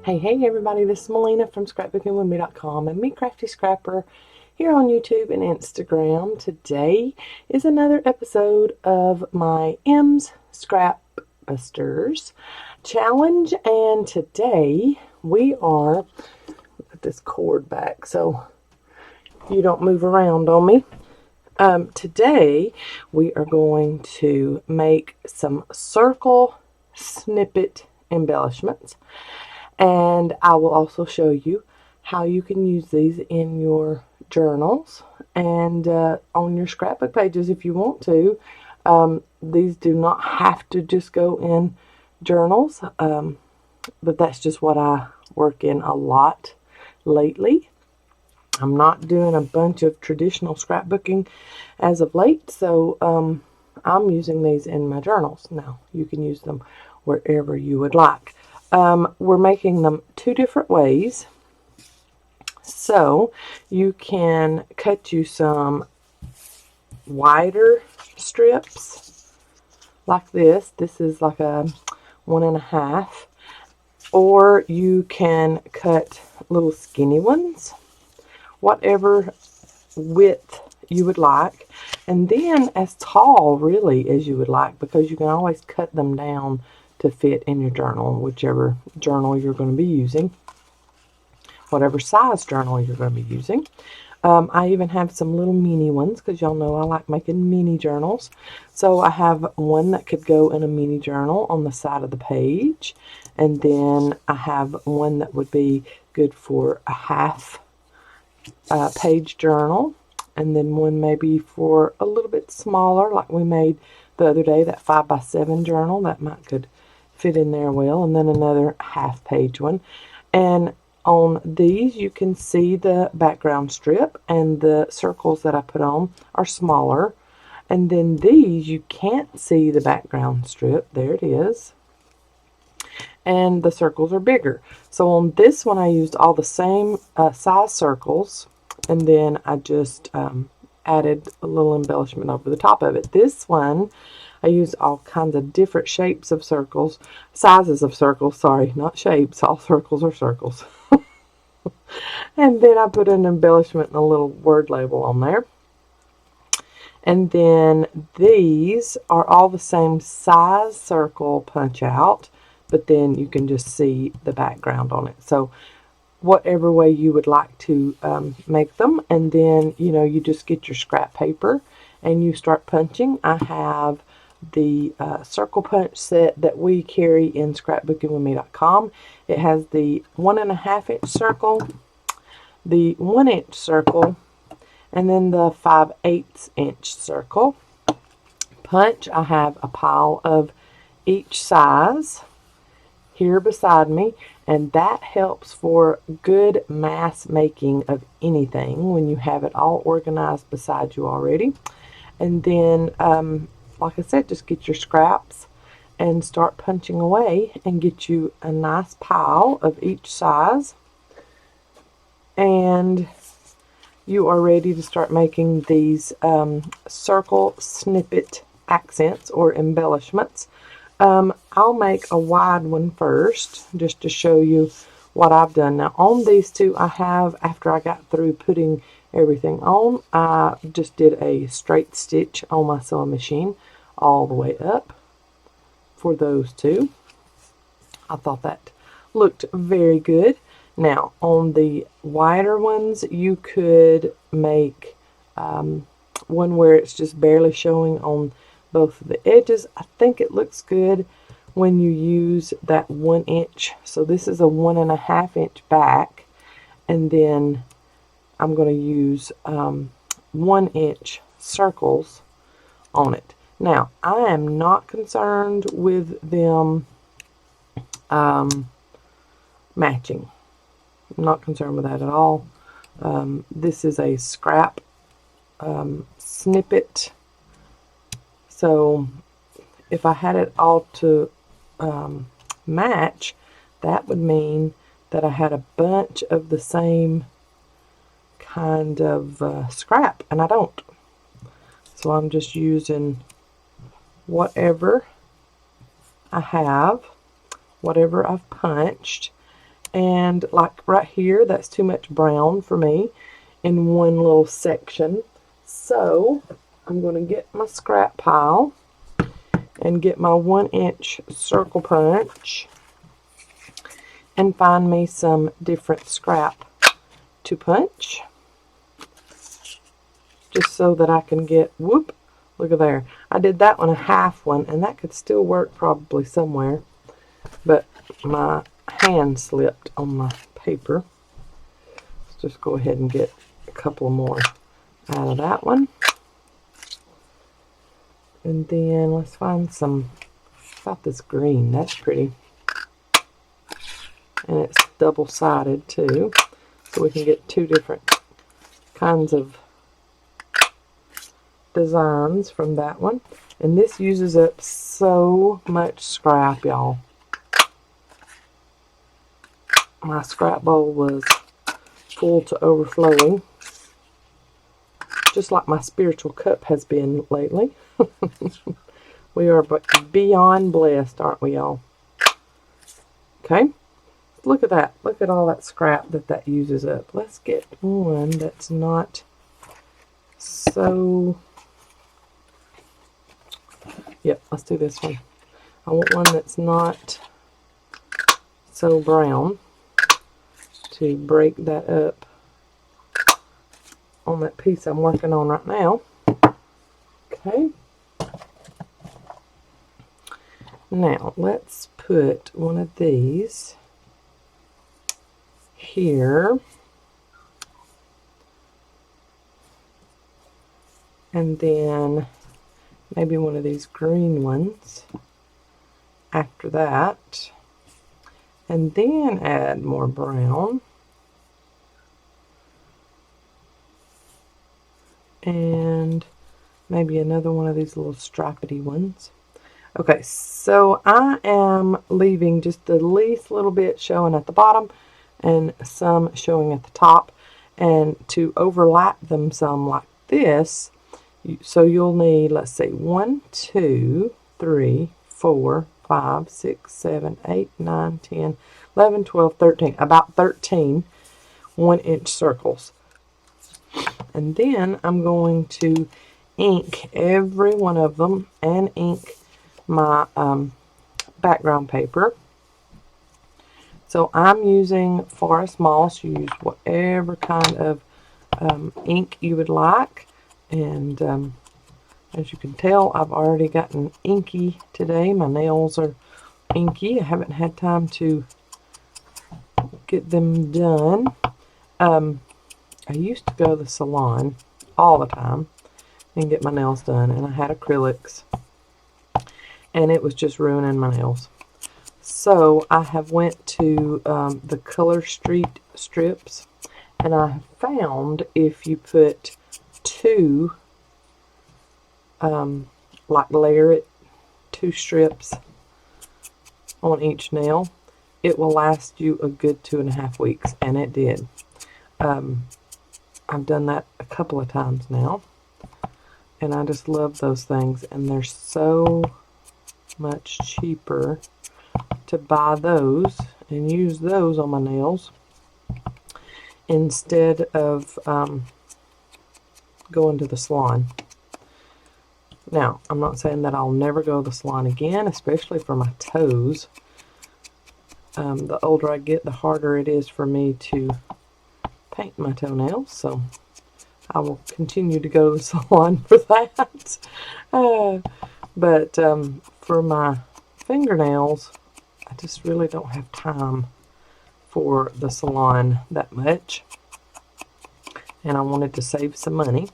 Hey everybody, this is Melina from ScrapbookingwithME.com and Me Crafty Scrapper here on YouTube and Instagram. Today is another episode of my M's Scrap Busters challenge, and today we are, put this cord back so you don't move around on me. Today we are going to make some circle snippet embellishments. And I will also show you how you can use these in your journals and on your scrapbook pages if you want to. These do not have to just go in journals, but that's just what I work in a lot lately. I'm not doing a bunch of traditional scrapbooking as of late, so I'm using these in my journals. Now, you can use them wherever you would like. We're making them two different ways. So you can cut you some wider strips like this. This is like a 1.5, or you can cut little skinny ones, whatever width you would like, and then as tall really as you would like, because you can always cut them down to fit in your journal, whichever journal you're going to be using, whatever size journal you're going to be using. I even have some little mini ones, because y'all know I like making mini journals. So I have one that could go in a mini journal on the side of the page, and then I have one that would be good for a half page journal, and then one maybe for a little bit smaller, like we made the other day, that 5x7 journal, that might could fit in there well, and then another half page one. And on these you can see the background strip, and the circles that I put on are smaller, and then these you can't see the background strip. There it is, and the circles are bigger. So on this one I used all the same size circles, and then I just added a little embellishment over the top of it. This one I use all kinds of different shapes of circles, sizes of circles, sorry, not shapes, all circles are circles. And then I put an embellishment and a little word label on there. And then these are all the same size circle punch out, but then you can just see the background on it. So whatever way you would like to make them, and then you just get your scrap paper and you start punching. I have the circle punch set that we carry in ScrapbookingwithME.com. It has the 1.5 inch circle, the 1 inch circle, and then the 5/8 inch circle punch. I have a pile of each size here beside me, and that helps for good mass making of anything when you have it all organized beside you already. And then like I said, just get your scraps and start punching away and get you a nice pile of each size, and you are ready to start making these circle snippet accents or embellishments. I'll make a wide one first just to show you what I've done. Now on these two I have, after I got through putting everything on, I just did a straight stitch on my sewing machine all the way up for those two. I thought that looked very good. Now on the wider ones you could make one where it's just barely showing on both of the edges. I think it looks good when you use that 1 inch. So this is a 1.5 inch back, and then I'm going to use 1 inch circles on it. Now I am not concerned with them matching. I'm not concerned with that at all. This is a scrap snippet, so if I had it all to match, that would mean that I had a bunch of the same kind of scrap, and I don't. So I'm just using whatever I have, whatever I've punched, And like right here, that's too much brown for me in one little section. So I'm going to get my scrap pile and get my 1-inch circle punch and find me some different scrap to punch, just so that I can get, whoop, look at there. I did that one a half one, and that could still work probably somewhere, but my hand slipped on my paper. Let's just go ahead and get a couple more out of that one. And then let's find some, about this green, that's pretty. And it's double-sided too, so we can get 2 different kinds of designs from that one. And this uses up so much scrap, y'all. My scrap bowl was full to overflowing, just like my spiritual cup has been lately. We are beyond blessed, aren't we, y'all? Okay, look at that. Look at all that scrap that uses up. Let's get one that's not so... Yep, let's do this one. I want one that's not so brown to break that up on that piece I'm working on right now. Okay. Now, let's put one of these here. And then maybe one of these green ones after that. And then add more brown. And maybe another one of these little stripedy ones. Okay, so I am leaving just the least little bit showing at the bottom and some showing at the top. And to overlap them some like this, so you'll need, let's see, 1, 2, 3, 4, 5, 6, 7, 8, 9, 10, 11, 12, 13, about 13 1-inch circles. And then I'm going to ink every one of them and ink my background paper. So I'm using Forest Moss. You use whatever kind of ink you would like. And as you can tell, I've already gotten inky today. My nails are inky. I haven't had time to get them done. I used to go to the salon all the time and get my nails done, and I had acrylics, and it was just ruining my nails. So I have went to the Color Street strips, and I found if you put 2, like layer it, 2 strips on each nail, it will last you a good 2.5 weeks, and it did. I've done that a couple of times now, and I just love those things, and they're so much cheaper to buy those and use those on my nails instead of going to the salon. Now, I'm not saying that I'll never go to the salon again, especially for my toes. The older I get, the harder it is for me to paint my toenails, so I will continue to go to the salon for that. But for my fingernails, I just really don't have time for the salon that much, and I wanted to save some money.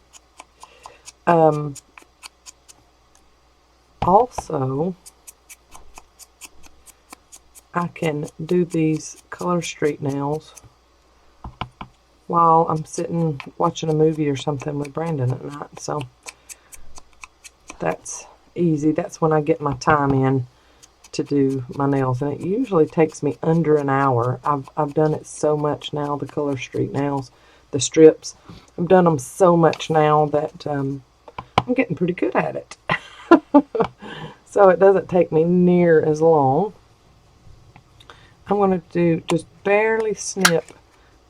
Also, I can do these Color Street nails while I'm sitting watching a movie or something with Brandon at night, so that's easy. That's when I get my time in to do my nails, and it usually takes me under an hour. I've done it so much now, the Color Street nails, the strips. I've done them so much now that I'm getting pretty good at it. So it doesn't take me near as long. I'm going to do just barely snip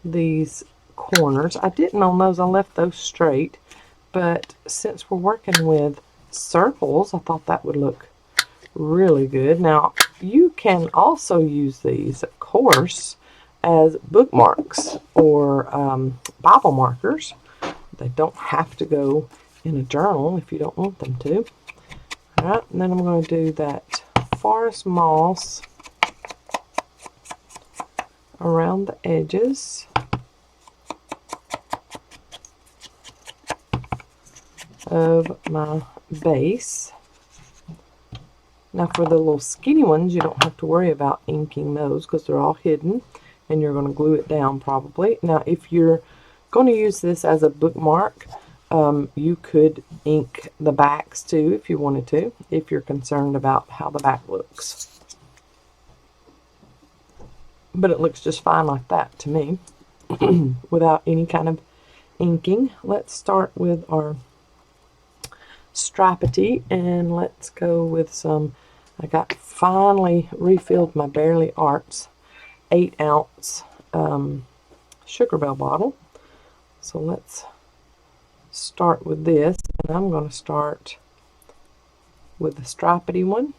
these corners. I didn't on those, I left those straight, but since we're working with circles, I thought that would look really good. Now, you can also use these, of course, as bookmarks or Bible markers. They don't have to go in a journal if you don't want them to. Alright, and then I'm going to do that forest moss around the edges of my base. Now for the little skinny ones, you don't have to worry about inking those because they're all hidden and you're going to glue it down probably. Now if you're going to use this as a bookmark, you could ink the backs too if you wanted to, if you're concerned about how the back looks. But it looks just fine like that to me without any kind of inking. Let's start with our Strappity and let's go with some, I got finally refilled my Barely Arts 8-ounce Sugar Bell bottle. So let's start with this, and I'm going to start with the Strappity one,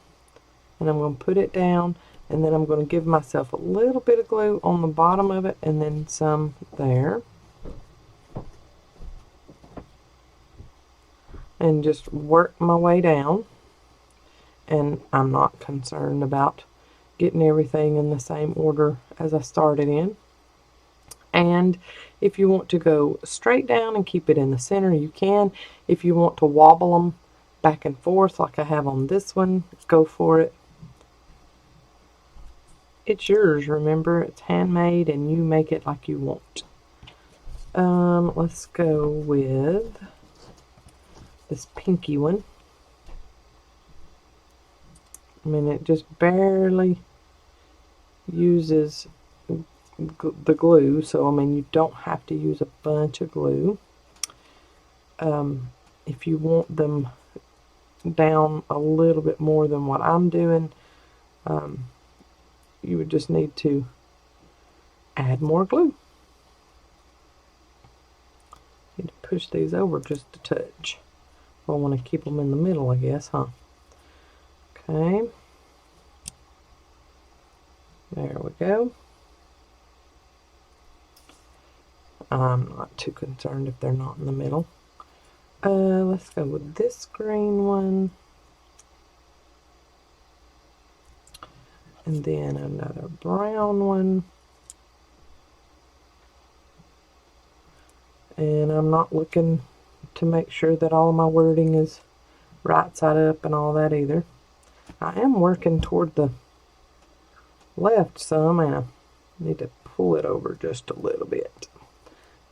and I'm going to put it down, and then I'm going to give myself a little bit of glue on the bottom of it and then some there. And just work my way down, and I'm not concerned about getting everything in the same order as I started in. And if you want to go straight down and keep it in the center, you can. If you want to wobble them back and forth like I have on this one, go for it. It's yours, remember, it's handmade and you make it like you want. Let's go with this pinky one. I mean, it just barely uses the glue, so I mean, you don't have to use a bunch of glue. If you want them down a little bit more than what I'm doing, you would just need to add more glue. Need to push these over just a touch. I want to keep them in the middle, I guess, huh? Okay. There we go. I'm not too concerned if they're not in the middle. Let's go with this green one. And then another brown one. And I'm not looking to make sure that all my wording is right side up and all that either. I am working toward the left some, and I need to pull it over just a little bit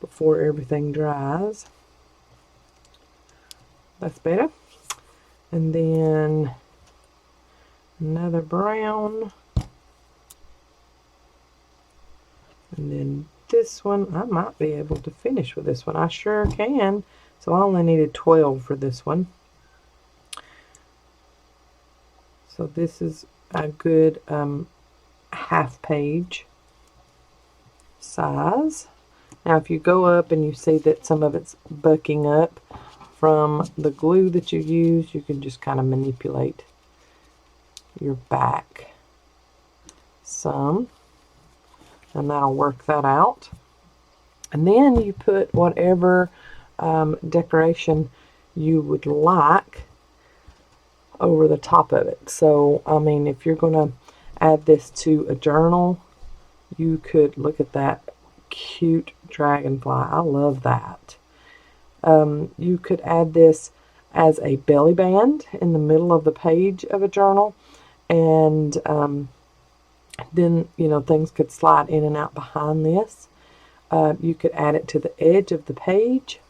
before everything dries. That's better. And then another brown. And then this one, I might be able to finish with this one. I sure can. So I only needed 12 for this one. So this is a good half page size. Now if you go up and you see that some of it's bucking up from the glue that you use, you can just kind of manipulate your back some, and that'll work that out. And then you put whatever decoration you would like over the top of it. So I mean, if you're going to add this to a journal, you could look at that cute dragonfly. I love that. You could add this as a belly band in the middle of the page of a journal, and then, you know, things could slide in and out behind this. You could add it to the edge of the page,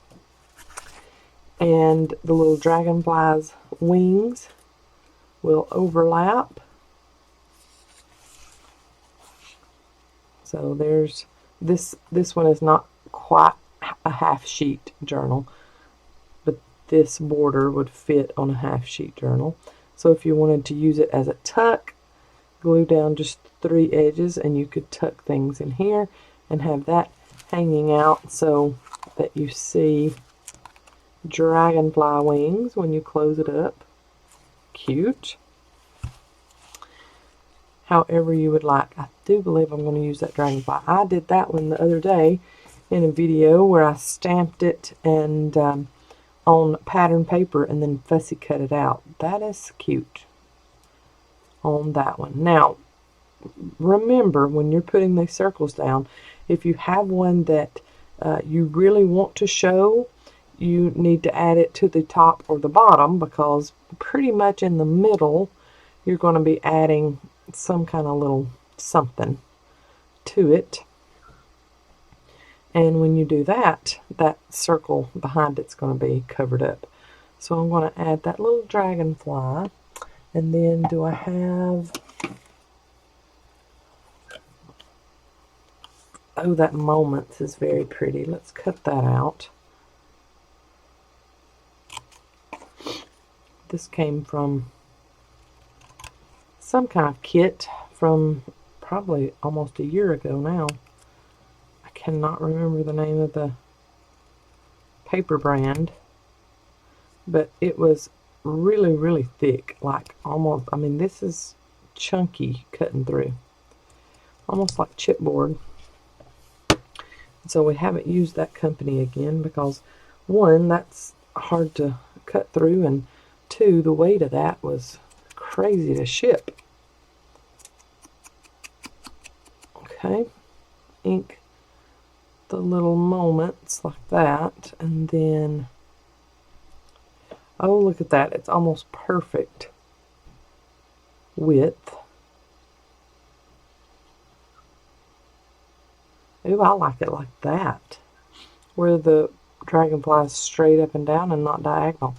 and the little dragonfly's wings will overlap. So there's this one is not quite a half sheet journal, but this border would fit on a half sheet journal. So if you wanted to use it as a tuck, glue down just 3 edges, and you could tuck things in here and have that hanging out so that you see dragonfly wings when you close it up. Cute. However you would like. I do believe I'm going to use that dragonfly. I did that one the other day in a video where I stamped it and on pattern paper and then fussy cut it out. That is cute on that one. Now, remember when you're putting these circles down, if you have one that you really want to show, you need to add it to the top or the bottom, because pretty much in the middle you're going to be adding some kind of little something to it. And when you do that, that circle behind it's going to be covered up. So I'm going to add that little dragonfly. And then do I have... Oh, that Moments is very pretty. Let's cut that out. This came from some kind of kit from probably almost a year ago now. I cannot remember the name of the paper brand, but it was really, really thick, like almost, I mean, this is chunky cutting through, almost like chipboard. So we haven't used that company again because, one, that's hard to cut through, and two, the weight of that was crazy to ship. Okay, ink the little Moments like that, and then, oh, look at that, it's almost perfect width. Ooh, I like it like that, where the dragonfly is straight up and down and not diagonal.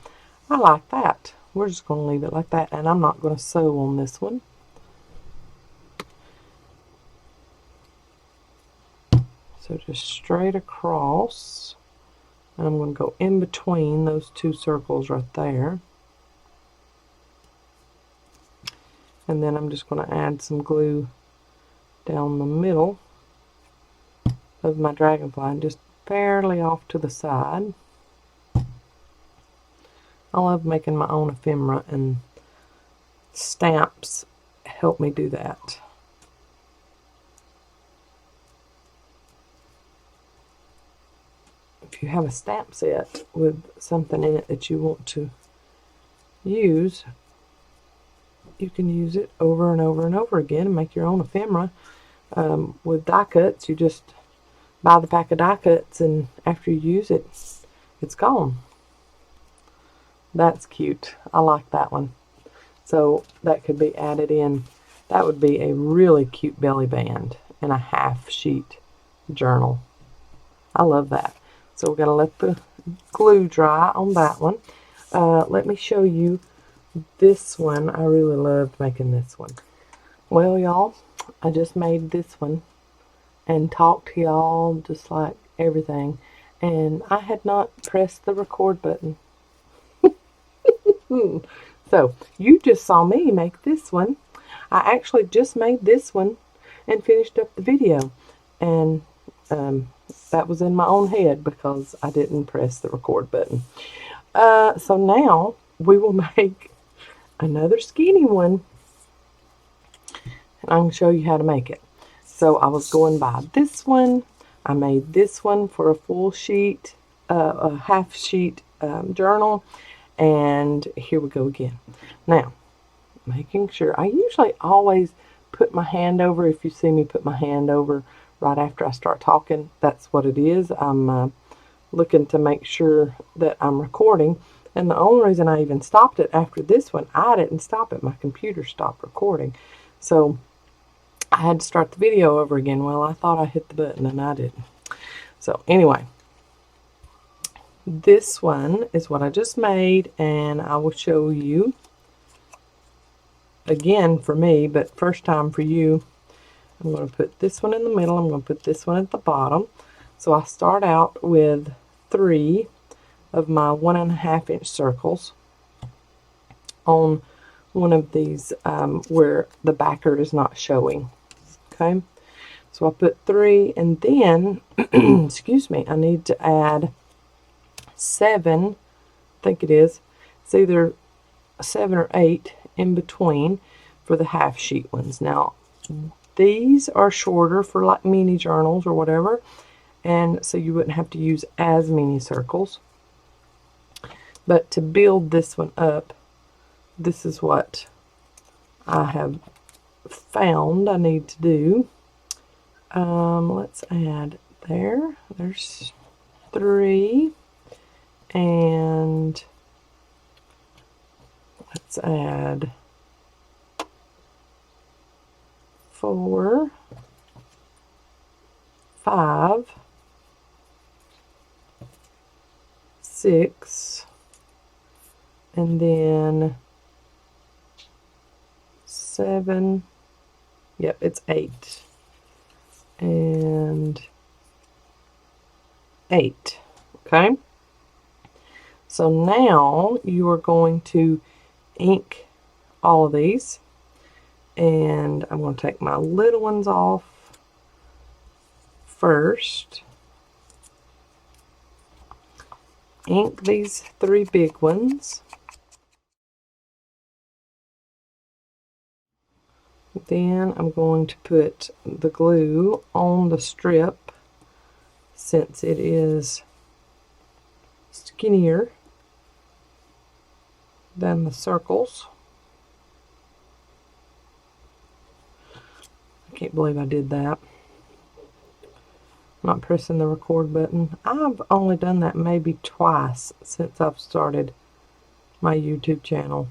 I like that. We're just going to leave it like that, and I'm not going to sew on this one. So just straight across, and I'm going to go in between those two circles right there. And then I'm just going to add some glue down the middle of my dragonfly, and just barely off to the side. I love making my own ephemera, and stamps help me do that. If you have a stamp set with something in it that you want to use, you can use it over and over and over again and make your own ephemera. With die cuts, you just buy the pack of die cuts, and after you use it, it's gone. That's cute. I like that one. So that could be added in. That would be a really cute belly band in a half sheet journal. I love that. So we're going to let the glue dry on that one. Let me show you this one. I really loved making this one. Well, y'all, I just made this one and talked to y'all just like everything. And I had not pressed the record button. So you just saw me make this one. I actually just made this one and finished up the video. And that was in my own head because I didn't press the record button. So now we will make another skinny one, and I'm going to show you how to make it. So I was going by this one. I made this one for a full sheet, a half sheet journal, and here we go again. Now, making sure, I usually always put my hand over. If you see me put my hand over right after I start talking, that's what it is. I'm looking to make sure that I'm recording. And the only reason I even stopped it after this one, I didn't stop it. My computer stopped recording. So I had to start the video over again. Well, I thought I hit the button and I didn't. So anyway, this one is what I just made, and I will show you again for me, but first time for you. I'm going to put this one in the middle. I'm going to put this one at the bottom. So I start out with 3 of my 1.5 inch circles on one of these where the backer is not showing. Okay, so I put 3, and then excuse me, I need to add 7. I think it is. It's either 7 or 8 in between for the half sheet ones. Now these are shorter for like mini journals or whatever, and so you wouldn't have to use as many circles. But to build this one up, this is what I have found I need to do. Let's add there's 3, and let's add 4, 5, 6, and then 7. Yep, it's 8 and 8. Okay, so now you are going to ink all of these, and I'm going to take my little ones off first. Ink these 3 big ones. Then I'm going to put the glue on the strip since it is skinnier than the circles. I can't believe I did that. I'm not pressing the record button. I've only done that maybe twice since I've started my YouTube channel.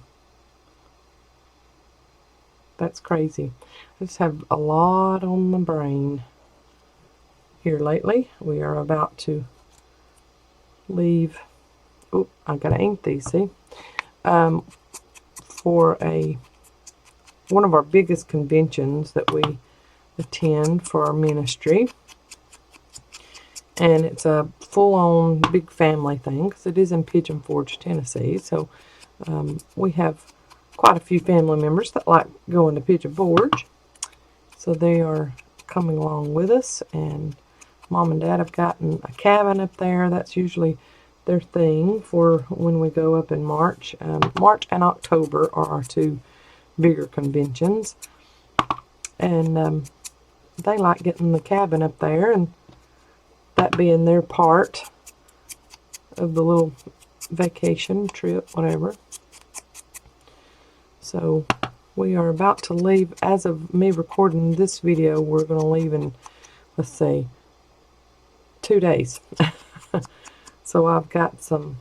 That's crazy. I just have a lot on the brain here lately. We are about to leave. Oh, I gotta ink these, see? For one of our biggest conventions that we attend for our ministry. And it's a full-on big family thing, because it is in Pigeon Forge, Tennessee. So we have quite a few family members that like going to Pigeon Forge. So they are coming along with us, and Mom and Dad have gotten a cabin up there. That's usually their thing for when we go up in March. March and October are our 2 bigger conventions. And they like getting the cabin up there, and that being their part of the little vacation trip, whatever. So we are about to leave. As of me recording this video, we're going to leave in, let's see, 2 days. So I've got some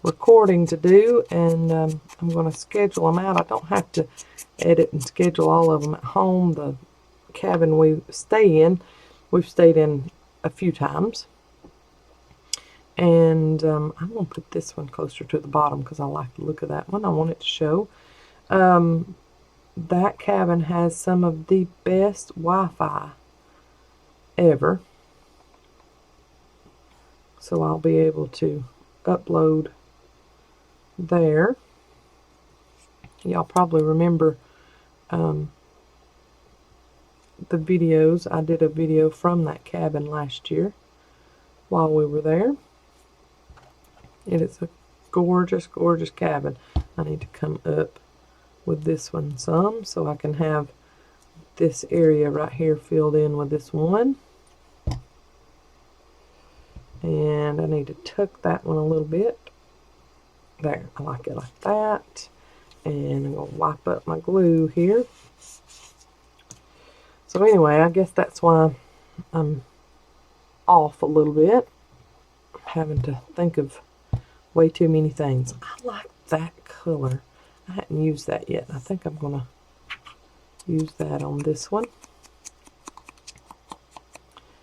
recording to do, and I'm going to schedule them out. I don't have to edit and schedule all of them at home. The cabin we stay in, we've stayed in a few times. And I'm going to put this one closer to the bottom because I like the look of that one. I want it to show. That cabin has some of the best Wi-Fi ever. So I'll be able to upload there. Y'all probably remember the videos. I did a video from that cabin last year while we were there. It is a gorgeous, gorgeous cabin. I need to come up with this one some so I can have this area right here filled in with this one. And I need to tuck that one a little bit. There, I like it like that. And I'm going to wipe up my glue here. So anyway, I guess that's why I'm off a little bit. Having to think of way too many things. I like that color. I hadn't used that yet. I think I'm going to use that on this one.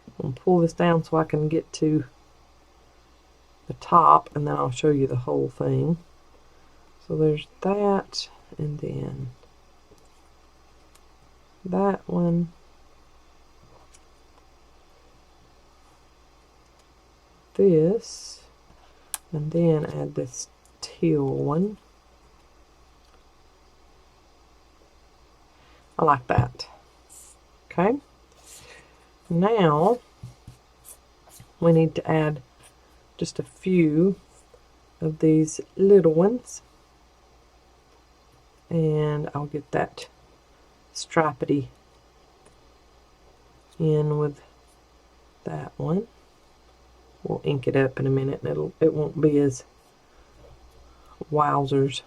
I'm going to pull this down so I can get to the top, and then I'll show you the whole thing. So there's that, and then that one. This, and then add this teal one. I like that. Okay. Now we need to add just a few of these little ones. And I'll get that stripedy in with that one. We'll ink it up in a minute and it won't be as wowzers.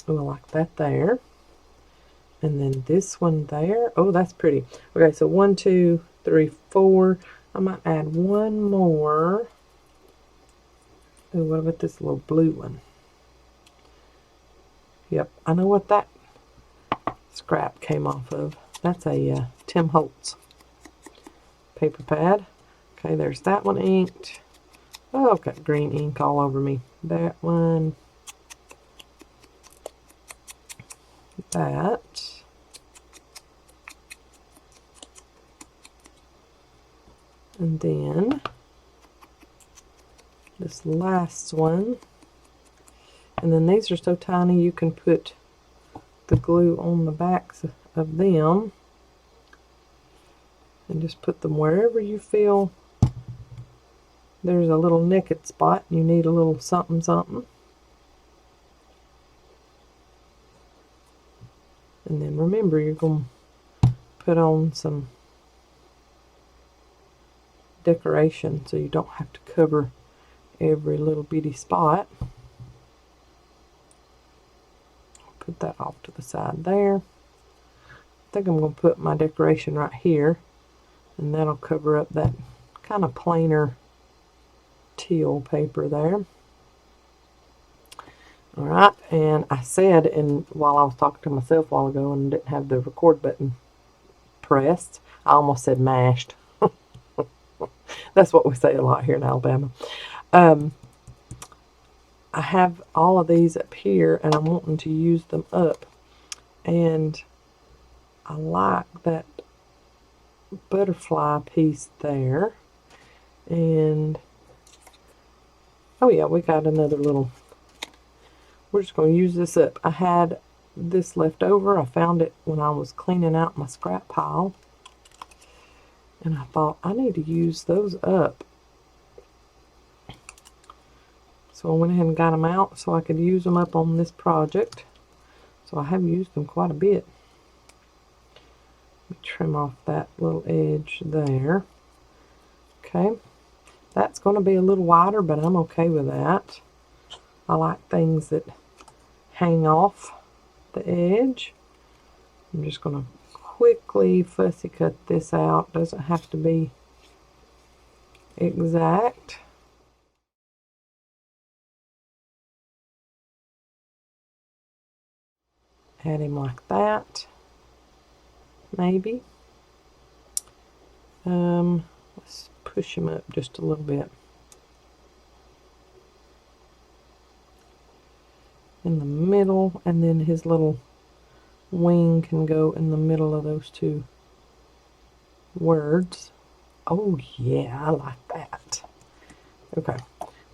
Oh, I like that there. And then this one there. Oh, that's pretty. Okay, so 1, 2, 3, 4. I might add one more. Oh, what about this little blue one? Yep, I know what that scrap came off of. That's a Tim Holtz paper pad. Okay, there's that one inked. Oh, I've got green ink all over me. That one. That. And then this last one. And then these are so tiny you can put the glue on the backs of them. And just put them wherever you feel there's a little naked spot. You need a little something something. And then remember, you're going to put on some decoration so you don't have to cover every little bitty spot. Put that off to the side there. I think I'm going to put my decoration right here, and that'll cover up that kind of plainer teal paper there. Alright, and I said, while I was talking to myself a while ago and didn't have the record button pressed, I almost said mashed. That's what we say a lot here in Alabama. I have all of these up here and I'm wanting to use them up, and I like that butterfly piece there. And oh yeah, we got another little, we're just going to use this up. I had this left over. I found it when I was cleaning out my scrap pile, and I thought I need to use those up. So I went ahead and got them out so I could use them up on this project. So I have used them quite a bit. Let me trim off that little edge there. Okay. That's going to be a little wider, but I'm okay with that. I like things that hang off the edge. I'm just going to quickly fussy cut this out. Doesn't have to be exact. Add him like that, maybe. Let's push him up just a little bit. In the middle, and then his little wing can go in the middle of those two words. Oh yeah, I like that. Okay,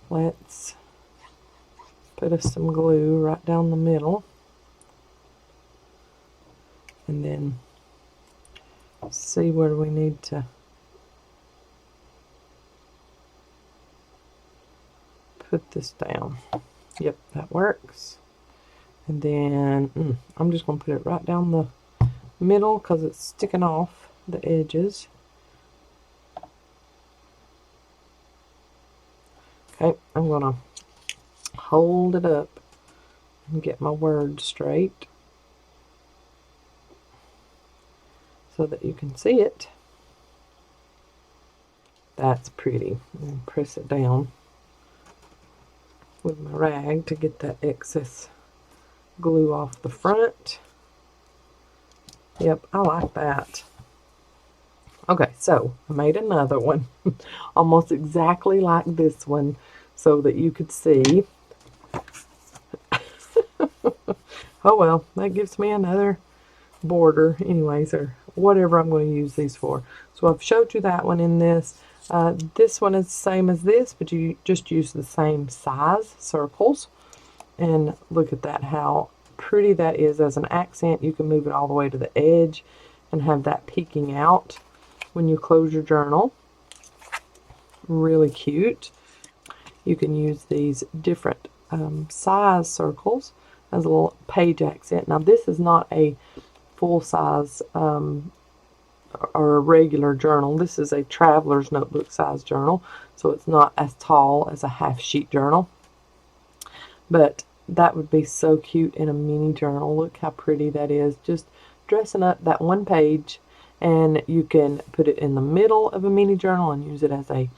let's put us some glue right down the middle. And then see where we need to put this down. Yep, that works. And then I'm just going to put it right down the middle because it's sticking off the edges. Okay, I'm going to hold it up and get my word straight so that you can see it. That's pretty. And press it down with my rag to get that excess glue off the front. Yep, I like that. Okay, so I made another one almost exactly like this one so that you could see. Oh well, that gives me another border anyways, or whatever I'm going to use these for. So I've showed you that one in this. This one is the same as this, but you just use the same size circles. And look at that, how pretty that is as an accent. You can move it all the way to the edge and have that peeking out when you close your journal. Really cute. You can use these different size circles as a little page accent. Now this is not a full size or a regular journal. This is a traveler's notebook size journal, so it's not as tall as a half sheet journal, but that would be so cute in a mini journal. Look how pretty that is, just dressing up that one page. And you can put it in the middle of a mini journal and use it as a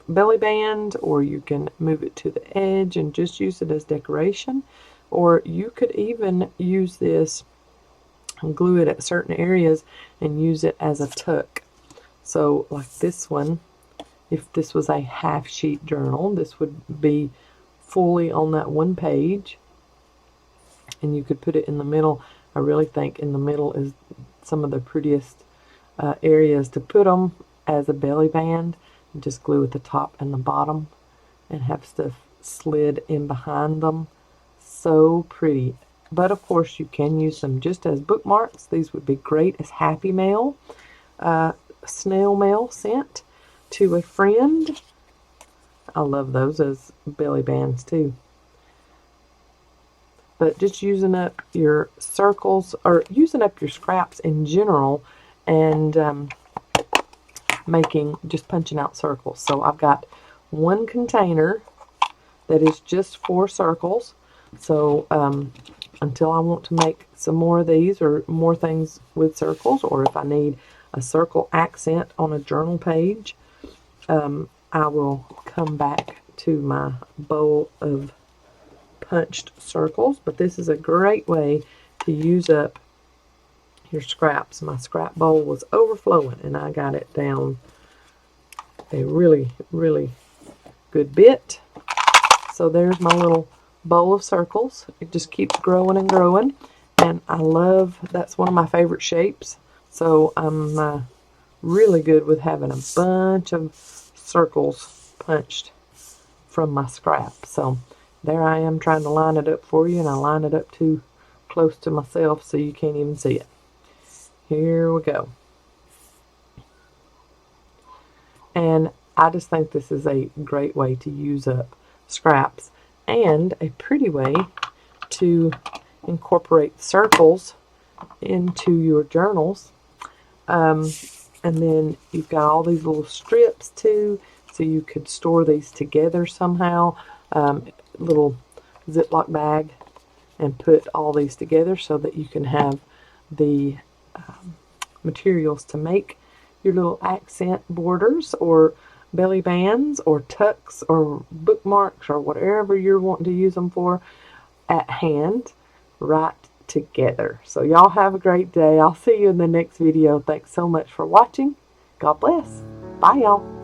belly band, or you can move it to the edge and just use it as decoration, or you could even use this and glue it at certain areas and use it as a tuck. So like this one, if this was a half sheet journal, this would be fully on that one page, and you could put it in the middle. I really think in the middle is some of the prettiest areas to put them as a belly band, and just glue at the top and the bottom and have stuff slid in behind them. So pretty. But of course you can use them just as bookmarks. These would be great as happy mail, snail mail sent to a friend. I love those as belly bands too. But just using up your circles, or using up your scraps in general, and just punching out circles. So I've got one container that is just for circles. So until I want to make some more of these or more things with circles, or if I need a circle accent on a journal page, I will come back to my bowl of punched circles. But this is a great way to use up your scraps. My scrap bowl was overflowing and I got it down a really good bit. So there's my little bowl of circles. It just keeps growing and growing, and I love, that's one of my favorite shapes. So I'm really good with having a bunch of circles punched from my scrap. So there I am trying to line it up for you, and I line it up too close to myself so you can't even see it. Here we go. And I just think this is a great way to use up scraps, and a pretty way to incorporate circles into your journals. And then you've got all these little strips too, so you could store these together somehow. Little Ziploc bag, and put all these together so that you can have the materials to make your little accent borders or belly bands or tucks or bookmarks or whatever you're wanting to use them for at hand right together. So y'all have a great day. I'll see you in the next video. Thanks so much for watching. God bless. Bye y'all.